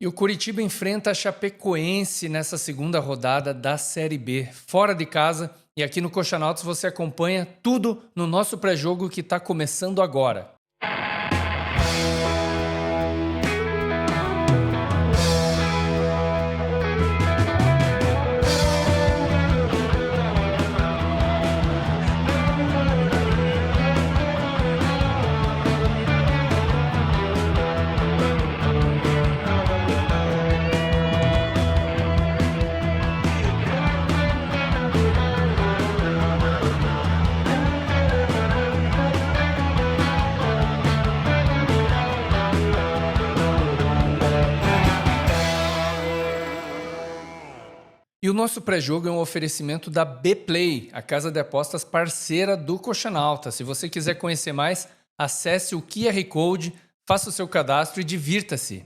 E o Coritiba enfrenta a Chapecoense nessa segunda rodada da Série B, fora de casa. E aqui no Coxanautas você acompanha tudo no nosso pré-jogo que está começando agora. E o nosso pré-jogo é um oferecimento da B-Play, a casa de apostas parceira do Coxanautas. Se você quiser conhecer mais, acesse o QR Code, faça o seu cadastro e divirta-se.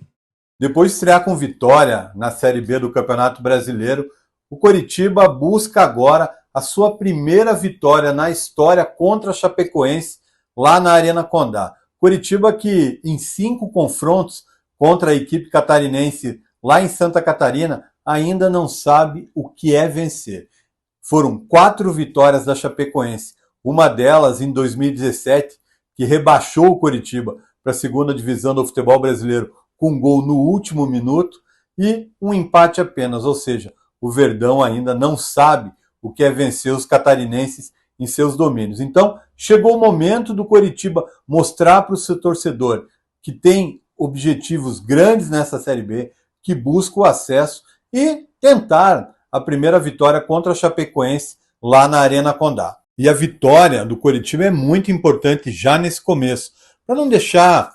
Depois de estrear com vitória na Série B do Campeonato Brasileiro, o Coritiba busca agora a sua primeira vitória na história contra a Chapecoense lá na Arena Condá. Coritiba que em 5 confrontos contra a equipe catarinense lá em Santa Catarina ainda não sabe o que é vencer. Foram 4 vitórias da Chapecoense, uma delas em 2017, que rebaixou o Coritiba para a segunda divisão do futebol brasileiro com um gol no último minuto, e um empate apenas, ou seja, o Verdão ainda não sabe o que é vencer os catarinenses em seus domínios. Então, chegou o momento do Coritiba mostrar para o seu torcedor que tem objetivos grandes nessa Série B, que busca o acesso e tentar a primeira vitória contra a Chapecoense lá na Arena Condá. E a vitória do Coritiba é muito importante já nesse começo, para não deixar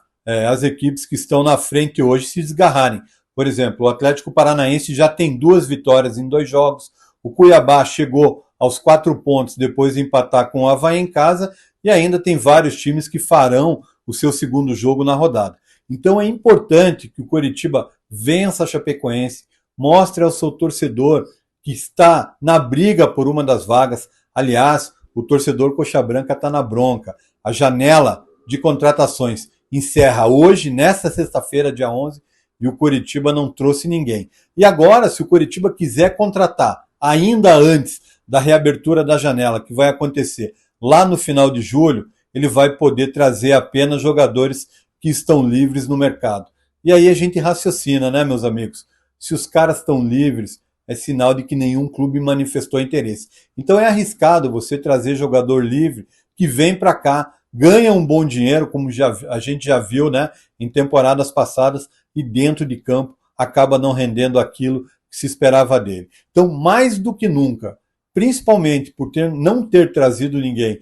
as equipes que estão na frente hoje se desgarrarem. Por exemplo, o Atlético Paranaense já tem 2 vitórias em 2 jogos, o Cuiabá chegou aos 4 pontos depois de empatar com o Avaí em casa, e ainda tem vários times que farão o seu segundo jogo na rodada. Então é importante que o Coritiba vença a Chapecoense, mostre ao seu torcedor que está na briga por uma das vagas. Aliás, o torcedor Coxa Branca está na bronca. A janela de contratações encerra hoje, nesta sexta-feira, dia 11, e o Coritiba não trouxe ninguém. E agora, se o Coritiba quiser contratar ainda antes da reabertura da janela, que vai acontecer lá no final de julho, ele vai poder trazer apenas jogadores que estão livres no mercado. E aí a gente raciocina, né, meus amigos? Se os caras estão livres, é sinal de que nenhum clube manifestou interesse. Então é arriscado você trazer jogador livre que vem para cá, ganha um bom dinheiro, como a gente já viu, né, em temporadas passadas, e dentro de campo acaba não rendendo aquilo que se esperava dele. Então, mais do que nunca, principalmente por não ter trazido ninguém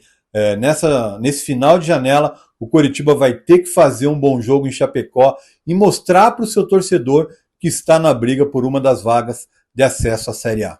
nesse final de janela, o Coritiba vai ter que fazer um bom jogo em Chapecó e mostrar para o seu torcedor que está na briga por uma das vagas de acesso à Série A.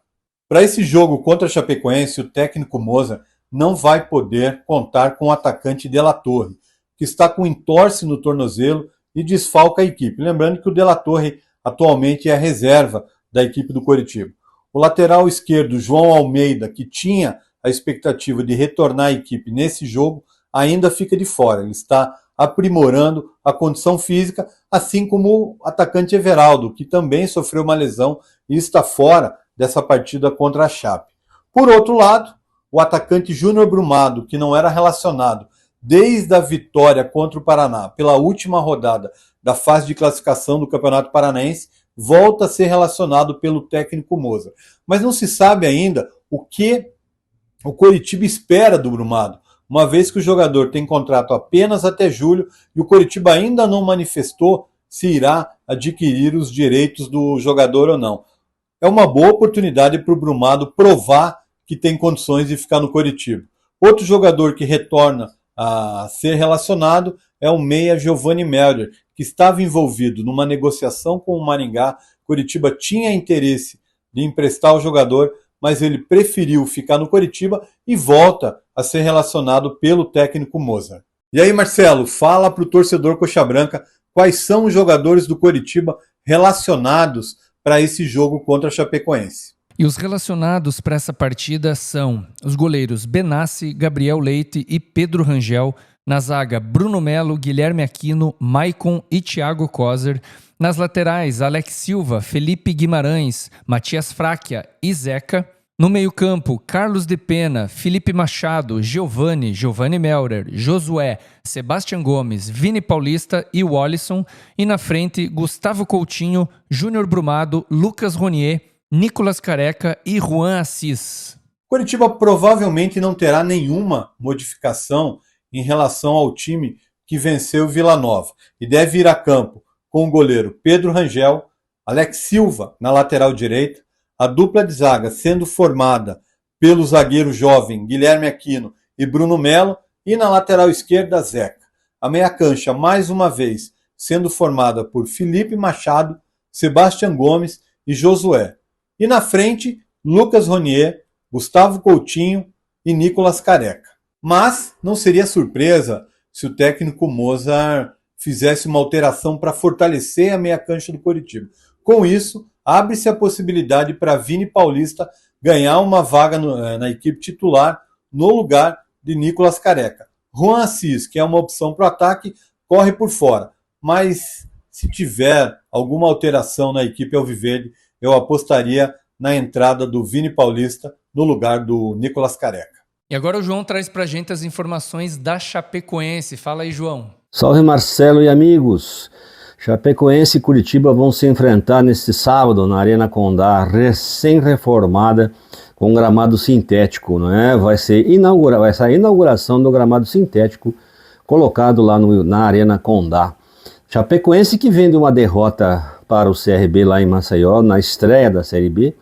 Para esse jogo contra a Chapecoense, o técnico Moza não vai poder contar com o atacante De La Torre, que está com entorse no tornozelo e desfalca a equipe. Lembrando que o De La Torre atualmente é a reserva da equipe do Coritiba. O lateral esquerdo, João Almeida, que tinha a expectativa de retornar à equipe nesse jogo, ainda fica de fora. Ele está aprimorando a condição física, assim como o atacante Everaldo, que também sofreu uma lesão e está fora dessa partida contra a Chape. Por outro lado, o atacante Júnior Brumado, que não era relacionado desde a vitória contra o Paraná pela última rodada da fase de classificação do Campeonato Paranaense, volta a ser relacionado pelo técnico Moza. Mas não se sabe ainda o que o Coritiba espera do Brumado, uma vez que o jogador tem contrato apenas até julho e o Coritiba ainda não manifestou se irá adquirir os direitos do jogador ou não. É uma boa oportunidade para o Brumado provar que tem condições de ficar no Coritiba. Outro jogador que retorna a ser relacionado é o meia Giovanni Melder, que estava envolvido numa negociação com o Maringá. Coritiba tinha interesse de emprestar o jogador, mas ele preferiu ficar no Coritiba e volta a ser relacionado pelo técnico Moza. E aí, Marcelo, fala para o torcedor Coxa Branca quais são os jogadores do Coritiba relacionados para esse jogo contra a Chapecoense. E os relacionados para essa partida são os goleiros Benassi, Gabriel Leite e Pedro Rangel. Na zaga, Bruno Melo, Guilherme Aquino, Maicon e Thiago Coser. Nas laterais, Alex Silva, Felipe Guimarães, Matias Fráquia e Zeca. No meio-campo, Carlos de Pena, Felipe Machado, Giovani Melrer, Josué, Sebastião Gomes, Vini Paulista e Wallison. E na frente, Gustavo Coutinho, Júnior Brumado, Lucas Ronier, Nicolas Careca e Juan Assis. Coritiba provavelmente não terá nenhuma modificação em relação ao time que venceu o Vila Nova e deve ir a campo com o goleiro Pedro Rangel, Alex Silva na lateral direita, a dupla de zaga sendo formada pelo zagueiro jovem Guilherme Aquino e Bruno Melo e na lateral esquerda Zeca. A meia cancha mais uma vez sendo formada por Felipe Machado, Sebastião Gomes e Josué. E na frente, Lucas Ronier, Gustavo Coutinho e Nicolas Careca. Mas não seria surpresa se o técnico Mozart fizesse uma alteração para fortalecer a meia cancha do Coritiba. Com isso, abre-se a possibilidade para Vini Paulista ganhar uma vaga na equipe titular no lugar de Nicolas Careca. Juan Assis, que é uma opção para o ataque, corre por fora. Mas se tiver alguma alteração na equipe alviverde, eu apostaria na entrada do Vini Paulista no lugar do Nicolas Careca. E agora o João traz pra gente as informações da Chapecoense. Fala aí, João. Salve Marcelo e amigos. Chapecoense e Curitiba vão se enfrentar neste sábado na Arena Condá, recém-reformada, com gramado sintético, não é? Vai ser a inauguração do gramado sintético colocado lá na Arena Condá. Chapecoense que vem de uma derrota para o CRB lá em Maceió, na estreia da Série B,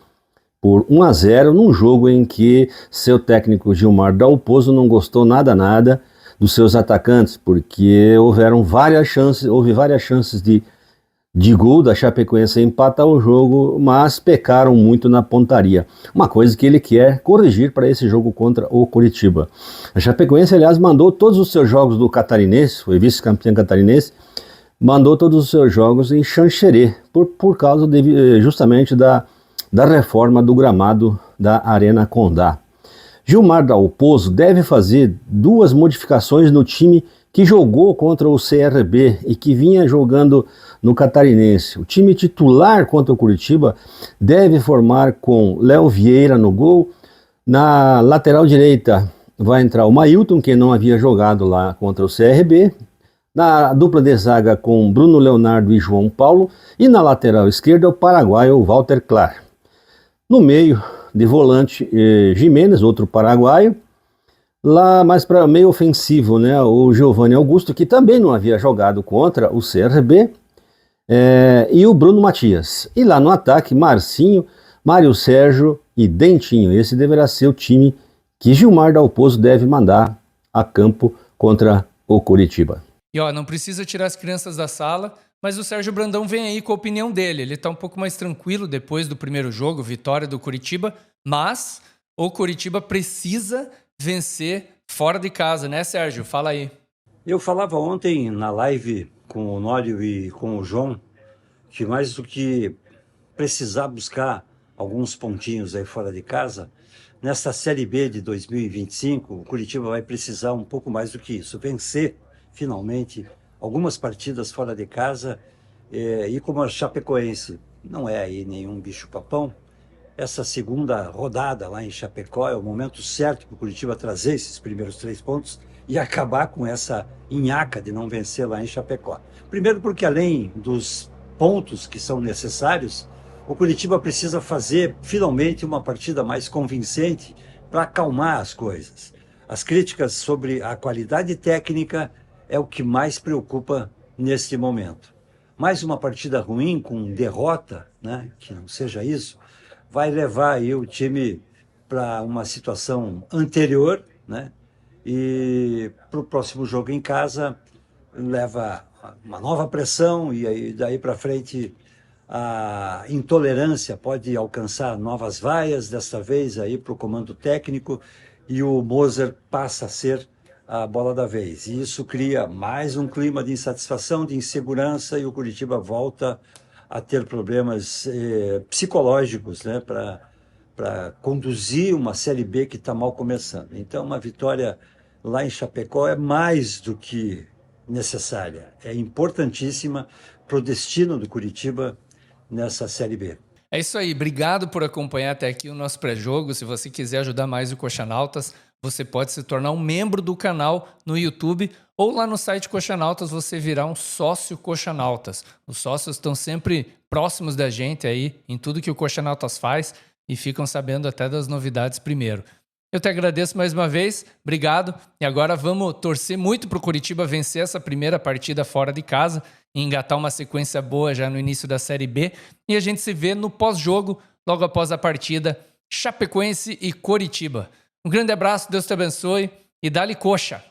por 1-0, num jogo em que seu técnico Gilmar Dalpozo não gostou nada dos seus atacantes, porque houve várias chances de gol da Chapecoense empatar o jogo, mas pecaram muito na pontaria. Uma coisa que ele quer corrigir para esse jogo contra o Coritiba. A Chapecoense, aliás, mandou todos os seus jogos do Catarinense, foi vice-campeão catarinense, mandou todos os seus jogos em Xanxerê, por causa justamente da reforma do gramado da Arena Condá. Gilmar Dalpozo deve fazer 2 modificações no time que jogou contra o CRB e que vinha jogando no Catarinense. O time titular contra o Curitiba deve formar com Léo Vieira no gol. Na lateral direita vai entrar o Mailton, que não havia jogado lá contra o CRB. Na dupla de zaga com Bruno Leonardo e João Paulo. E na lateral esquerda o paraguaio Walter Clar. No meio, de volante, Jimenez, outro paraguaio. Lá mais para meio ofensivo, né, o Giovanni Augusto, que também não havia jogado contra o CRB, e o Bruno Matias. E lá no ataque, Marcinho, Mário Sérgio e Dentinho. Esse deverá ser o time que Gilmar Dalpozo deve mandar a campo contra o Coritiba. E não precisa tirar as crianças da sala, mas o Sérgio Brandão vem aí com a opinião dele. Ele tá um pouco mais tranquilo depois do primeiro jogo, vitória do Coritiba, mas o Coritiba precisa vencer fora de casa, né, Sérgio? Fala aí. Eu falava ontem na live com o Nório e com o João que mais do que precisar buscar alguns pontinhos aí fora de casa, nessa Série B de 2025, o Coritiba vai precisar um pouco mais do que isso, vencer finalmente algumas partidas fora de casa, e como a Chapecoense não é aí nenhum bicho-papão, essa segunda rodada lá em Chapecó é o momento certo para o Coritiba trazer esses primeiros 3 pontos e acabar com essa nhaca de não vencer lá em Chapecó. Primeiro porque além dos pontos que são necessários, o Coritiba precisa fazer finalmente uma partida mais convincente para acalmar as coisas. As críticas sobre a qualidade técnica é o que mais preocupa neste momento. Mais uma partida ruim com derrota, né, que não seja isso, vai levar aí o time para uma situação anterior, né, e para o próximo jogo em casa leva uma nova pressão e aí daí para frente a intolerância pode alcançar novas vaias, dessa vez aí para o comando técnico, e o Mozart passa a ser a bola da vez. E isso cria mais um clima de insatisfação, de insegurança, e o Coritiba volta a ter problemas psicológicos, né, para conduzir uma Série B que está mal começando. Então, uma vitória lá em Chapecó é mais do que necessária, é importantíssima para o destino do Curitiba nessa Série B. É isso aí, obrigado por acompanhar até aqui o nosso pré-jogo. Se você quiser ajudar mais o Coxanautas, você pode se tornar um membro do canal no YouTube ou lá no site Coxanautas você virar um sócio Coxanautas. Os sócios estão sempre próximos da gente aí em tudo que o Coxanautas faz e ficam sabendo até das novidades primeiro. Eu te agradeço mais uma vez, obrigado. E agora vamos torcer muito para o Curitiba vencer essa primeira partida fora de casa e engatar uma sequência boa já no início da Série B. E a gente se vê no pós-jogo, logo após a partida, Chapecoense e Coritiba. Um grande abraço, Deus te abençoe e dá-lhe coxa!